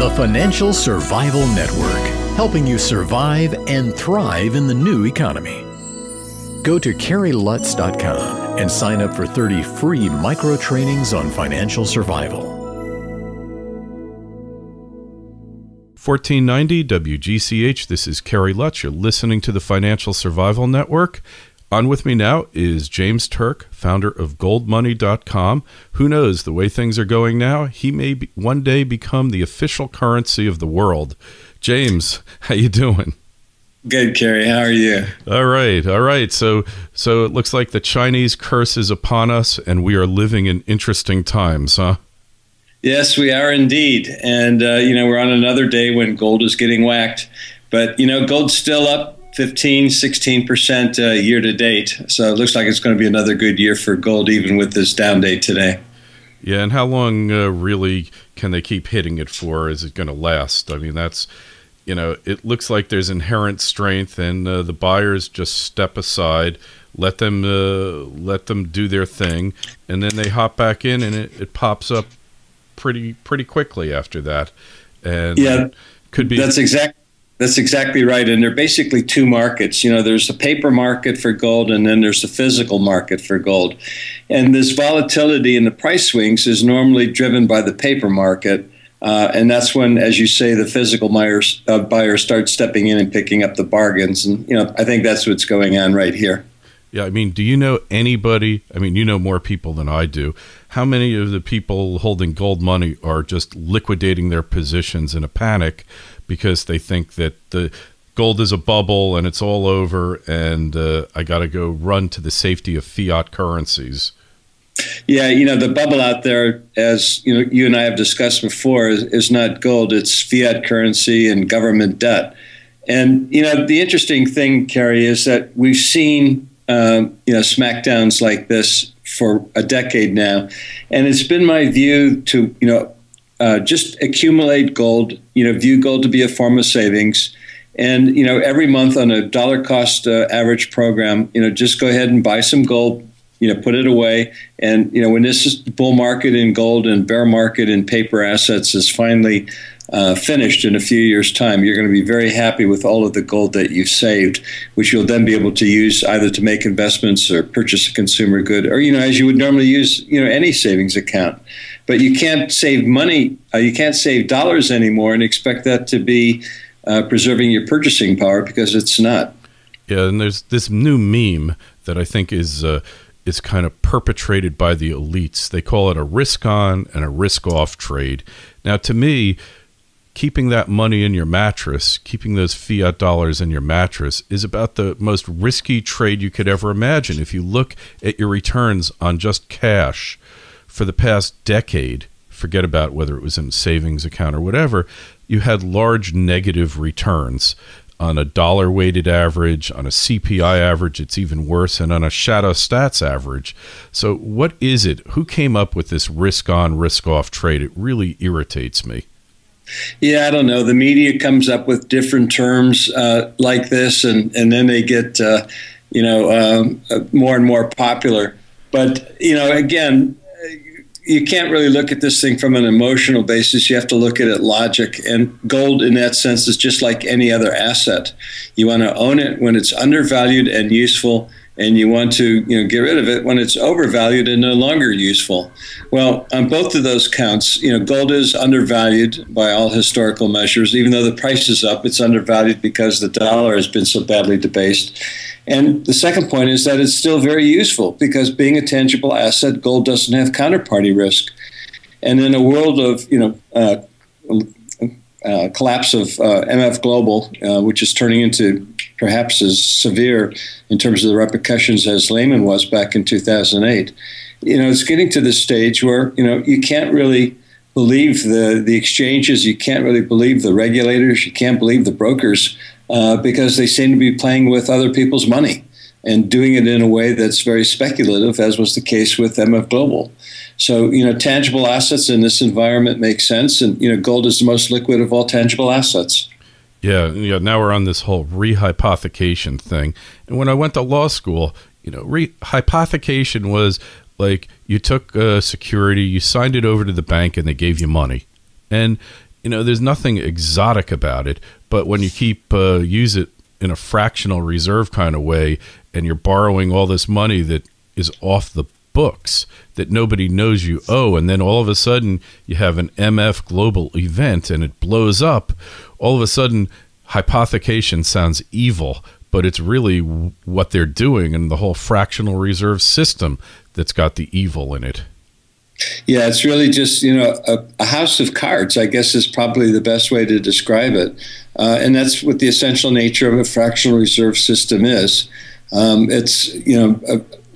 The Financial Survival Network, helping you survive and thrive in the new economy. Go to KerryLutz.com and sign up for 30 free micro trainings on financial survival. 1490 WGCH, this is Kerry Lutz. You're listening to the Financial Survival Network. On with me now is James Turk, founder of GoldMoney.com. Who knows, the way things are going now, he may one day become the official currency of the world. James, how you doing? Good, Kerry. How are you? All right, all right. So it looks like the Chinese curse is upon us, and we are living in interesting times, huh? Yes, we are indeed. And, we're on another day when gold is getting whacked. But, gold's still up 16% year to date. So it looks like it's going to be another good year for gold, even with this down day today. Yeah, and how long really can they keep hitting it for? Is it going to last? I mean, that's, it looks like there's inherent strength, and the buyers just step aside, let them do their thing, and then they hop back in, and it pops up pretty quickly after that. And yeah, could be That's exactly right. And there are basically two markets. There's a paper market for gold, and then there's a physical market for gold. And this volatility in the price swings is normally driven by the paper market. And that's when, as you say, the physical buyers start stepping in and picking up the bargains. And, I think that's what's going on right here. Yeah, I mean, do you know anybody? I mean, you know more people than I do. How many of the people holding gold money are just liquidating their positions in a panic because they think that the gold is a bubble and it's all over, and I got to go run to the safety of fiat currencies? Yeah, the bubble out there, as you and I have discussed before, is not gold. It's fiat currency and government debt. And, the interesting thing, Kerry, is that we've seen smackdowns like this for a decade now. And it's been my view to, just accumulate gold, view gold to be a form of savings. And, every month on a dollar cost average program, just go ahead and buy some gold, put it away. And, when this bull market in gold and bear market in paper assets is finally finished in a few years' time, you're going to be very happy with all of the gold that you've saved, which you'll then be able to use either to make investments or purchase a consumer good, or, as you would normally use, any savings account. But you can't save money, you can't save dollars anymore and expect that to be preserving your purchasing power, because it's not. Yeah, and there's this new meme that I think is kind of perpetrated by the elites. They call it a risk-on and a risk-off trade. Now, to me, keeping that money in your mattress, keeping those fiat dollars in your mattress, is about the most risky trade you could ever imagine. If you look at your returns on just cash for the past decade, forget about whether it was in a savings account or whatever, you had large negative returns. On a dollar-weighted average, on a CPI average, it's even worse, and on a shadow stats average. So what is it? Who came up with this risk-on, risk-off trade? It really irritates me. Yeah, I don't know. The media comes up with different terms like this, and then they get, more and more popular. But, again, you can't really look at this thing from an emotional basis. You have to look at it logic. And gold, in that sense, is just like any other asset. You want to own it when it's undervalued and useful, and you want to get rid of it when it's overvalued and no longer useful. Well, on both of those counts, gold is undervalued by all historical measures. Even though the price is up, it's undervalued because the dollar has been so badly debased. And the second point is that it's still very useful, because being a tangible asset, gold doesn't have counterparty risk. And in a world of collapse of MF Global, which is turning into perhaps as severe in terms of the repercussions as Lehman was back in 2008, it's getting to this stage where you can't really believe the exchanges, you can't really believe the regulators, you can't believe the brokers, because they seem to be playing with other people's money and doing it in a way that's very speculative, as was the case with MF Global. So, tangible assets in this environment make sense, and, gold is the most liquid of all tangible assets. Yeah, now we're on this whole rehypothecation thing. And when I went to law school, rehypothecation was like you took security, you signed it over to the bank, and they gave you money. And there's nothing exotic about it, but when you keep use it in a fractional reserve kind of way, and you're borrowing all this money that is off the books that nobody knows you owe, and then all of a sudden you have an MF global event and it blows up, all of a sudden hypothecation sounds evil, but it's really what they're doing and the whole fractional reserve system that's got the evil in it. Yeah, it's really just, a house of cards, I guess, is probably the best way to describe it. And that's what the essential nature of a fractional reserve system is. It's,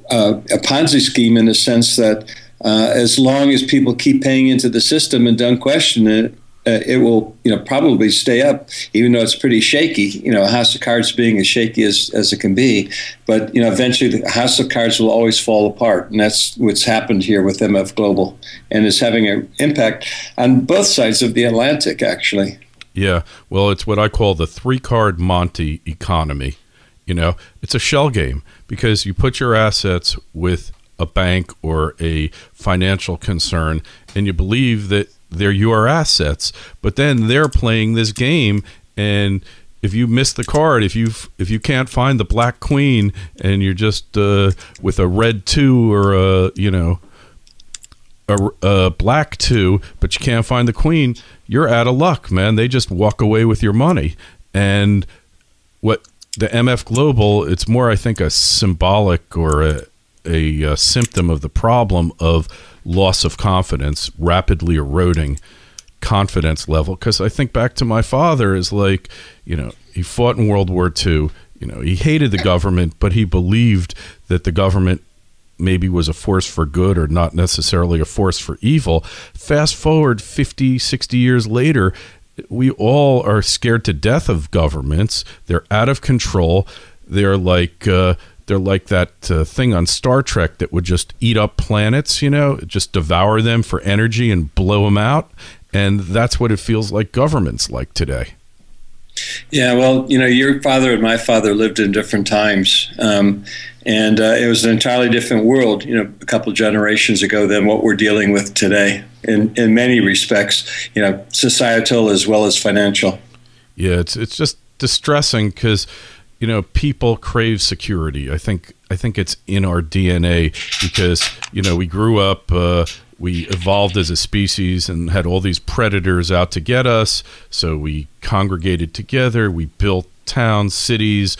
a Ponzi scheme in the sense that as long as people keep paying into the system and don't question it, it will, probably stay up, even though it's pretty shaky. A house of cards being as shaky as it can be, but eventually the house of cards will always fall apart, and that's what's happened here with MF Global, and is having an impact on both sides of the Atlantic, actually. Yeah, well, it's what I call the 3-card Monte economy. It's a shell game because you put your assets with a bank or a financial concern, and you believe that they're your assets, but then they're playing this game, and if you miss the card, if you can't find the black queen and you're just with a red 2 or a black 2, but you can't find the queen, you're out of luck, man. They just walk away with your money. And what the MF Global, it's more, I think, a symbolic or a symptom of the problem of loss of confidence, rapidly eroding confidence level. Because I think back to my father is like, he fought in World War II. He hated the government, but he believed that the government maybe was a force for good or not necessarily a force for evil. Fast forward 50, 60 years later, we all are scared to death of governments. They're out of control. They're like that thing on Star Trek that would just eat up planets, just devour them for energy and blow them out. And that's what it feels like government's like today. Yeah, well, your father and my father lived in different times. And it was an entirely different world, a couple of generations ago than what we're dealing with today in many respects, societal as well as financial. Yeah, it's just distressing because, people crave security. I think it's in our DNA because, we grew up, we evolved as a species and had all these predators out to get us. So we congregated together, we built towns, cities,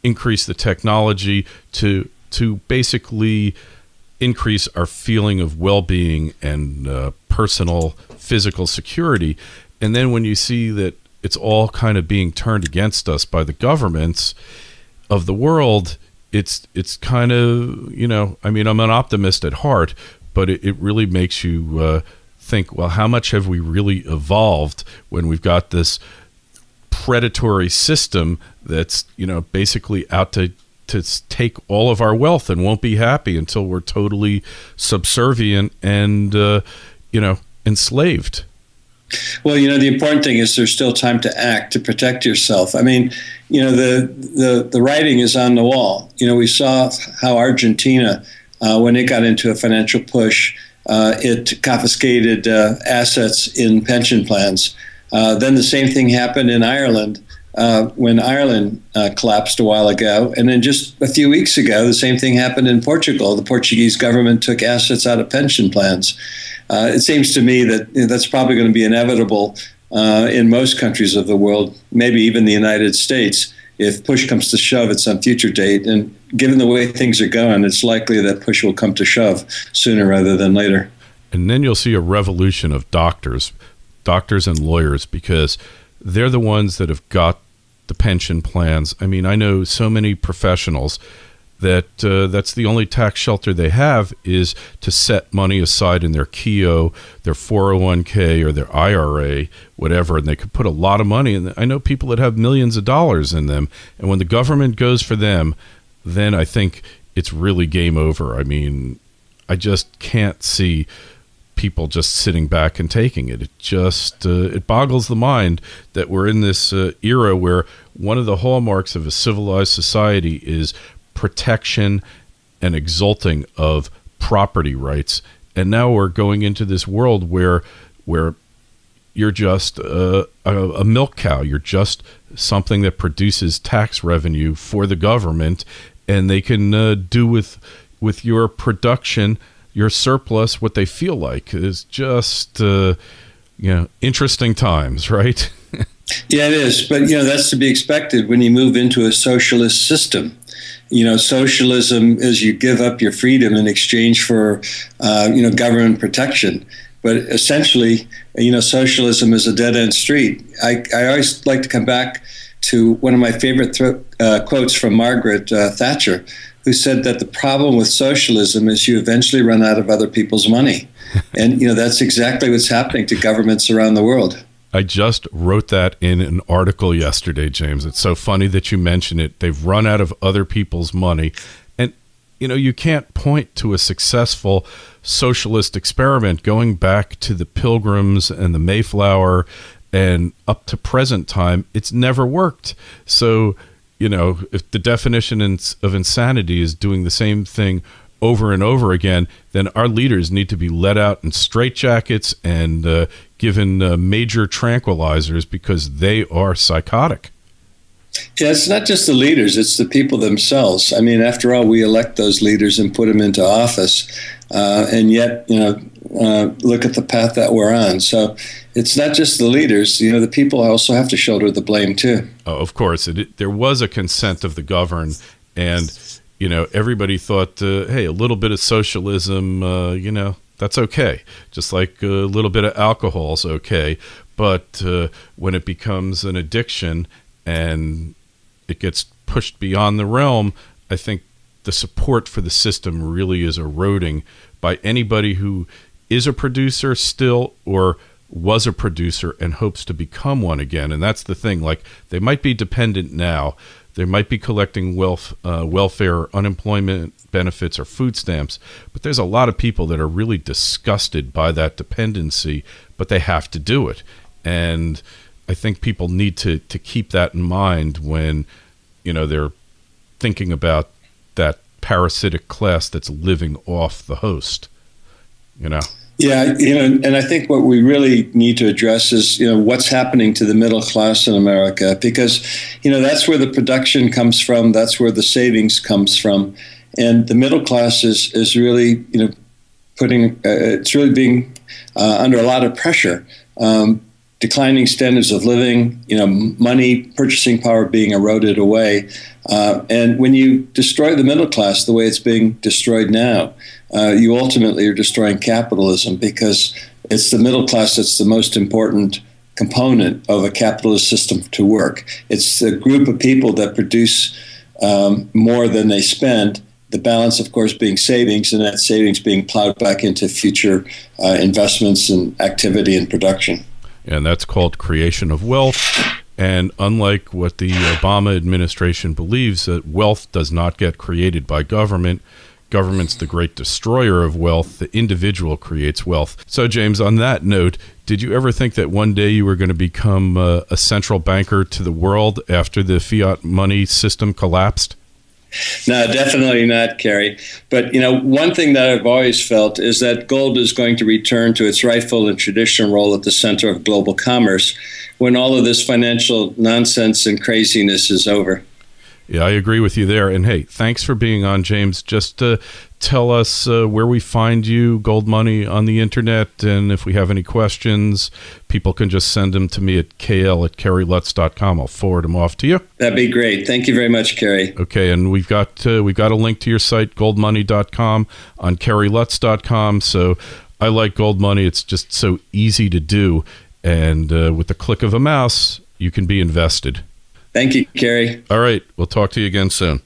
increase the technology to basically increase our feeling of well-being and personal physical security. And then when you see that it's all kind of being turned against us by the governments of the world, it's kind of, I'm an optimist at heart, but it really makes you think, well, how much have we really evolved when we've got this predatory system that's basically out to take all of our wealth and won't be happy until we're totally subservient and enslaved. Well, the important thing is there's still time to act, to protect yourself. I mean, the writing is on the wall. We saw how Argentina, when it got into a financial push, it confiscated assets in pension plans. Then the same thing happened in Ireland when Ireland collapsed a while ago. And then just a few weeks ago, the same thing happened in Portugal. The Portuguese government took assets out of pension plans. It seems to me that that's probably going to be inevitable in most countries of the world, maybe even the United States. If push comes to shove at some future date, and given the way things are going, it's likely that push will come to shove sooner rather than later. And then you'll see a revolution of doctors and lawyers, because they're the ones that have got the pension plans. I mean, I know so many professionals that that's the only tax shelter they have is to set money aside in their Keogh, their 401k, or their IRA, whatever, and they could put a lot of money in. I know people that have millions of dollars in them, and when the government goes for them, then I think it's really game over. I mean, I just can't see people just sitting back and taking it. It just it boggles the mind that we're in this era where one of the hallmarks of a civilized society is protection and exalting of property rights, and now we're going into this world where you're just a milk cow. You're just something that produces tax revenue for the government, and they can do with your production, your surplus, what they feel like. Is just interesting times, right? Yeah, it is. But that's to be expected when you move into a socialist system. Socialism is you give up your freedom in exchange for government protection. But essentially, socialism is a dead-end street. I always like to come back to one of my favorite quotes from Margaret Thatcher, who said that the problem with socialism is you eventually run out of other people's money. And, that's exactly what's happening to governments around the world. I just wrote that in an article yesterday, James. It's so funny that you mention it. They've run out of other people's money. And, you can't point to a successful socialist experiment going back to the Pilgrims and the Mayflower and up to present time. It's never worked. So, if the definition of insanity is doing the same thing over and over again, then our leaders need to be let out in straitjackets and given major tranquilizers because they are psychotic. Yeah, it's not just the leaders, it's the people themselves. I mean, after all, we elect those leaders and put them into office. And yet, look at the path that we're on. So it's not just the leaders, the people also have to shoulder the blame too. Oh, of course. There was a consent of the governed, and, everybody thought, hey, a little bit of socialism, that's okay. Just like a little bit of alcohol is okay. But when it becomes an addiction and it gets pushed beyond the realm, I think the support for the system really is eroding by anybody who is a producer still or was a producer and hopes to become one again. And that's the thing. Like, they might be dependent now. They might be collecting welfare, unemployment benefits, or food stamps, but there's a lot of people that are really disgusted by that dependency, but they have to do it. And I think people need to keep that in mind when, they're thinking about that parasitic class that's living off the host, Yeah, and I think what we really need to address is, what's happening to the middle class in America, because, that's where the production comes from. That's where the savings comes from. And the middle class is really, it's really being under a lot of pressure. Declining standards of living, money, purchasing power being eroded away. And when you destroy the middle class the way it's being destroyed now, you ultimately are destroying capitalism, because it's the middle class that's the most important component of a capitalist system to work. It's the group of people that produce more than they spend, the balance, of course, being savings, and that savings being plowed back into future investments and activity and production. And that's called creation of wealth. And unlike what the Obama administration believes, that wealth does not get created by government. Government's the great destroyer of wealth. The individual creates wealth. So, James, on that note, did you ever think that one day you were going to become a central banker to the world after the fiat money system collapsed? No, definitely not, Kerry. But, one thing that I've always felt is that gold is going to return to its rightful and traditional role at the center of global commerce when all of this financial nonsense and craziness is over. Yeah, I agree with you there. And hey, thanks for being on, James. Just tell us where we find you, Gold Money, on the internet. And if we have any questions, people can just send them to me at kl@kerrylutz.com. I'll forward them off to you. That'd be great. Thank you very much, Kerry. Okay, and we've got a link to your site, goldmoney.com, on kerrylutz.com. So I like Gold Money. It's just so easy to do. And with the click of a mouse, you can be invested. Thank you, Kerry. All right. We'll talk to you again soon.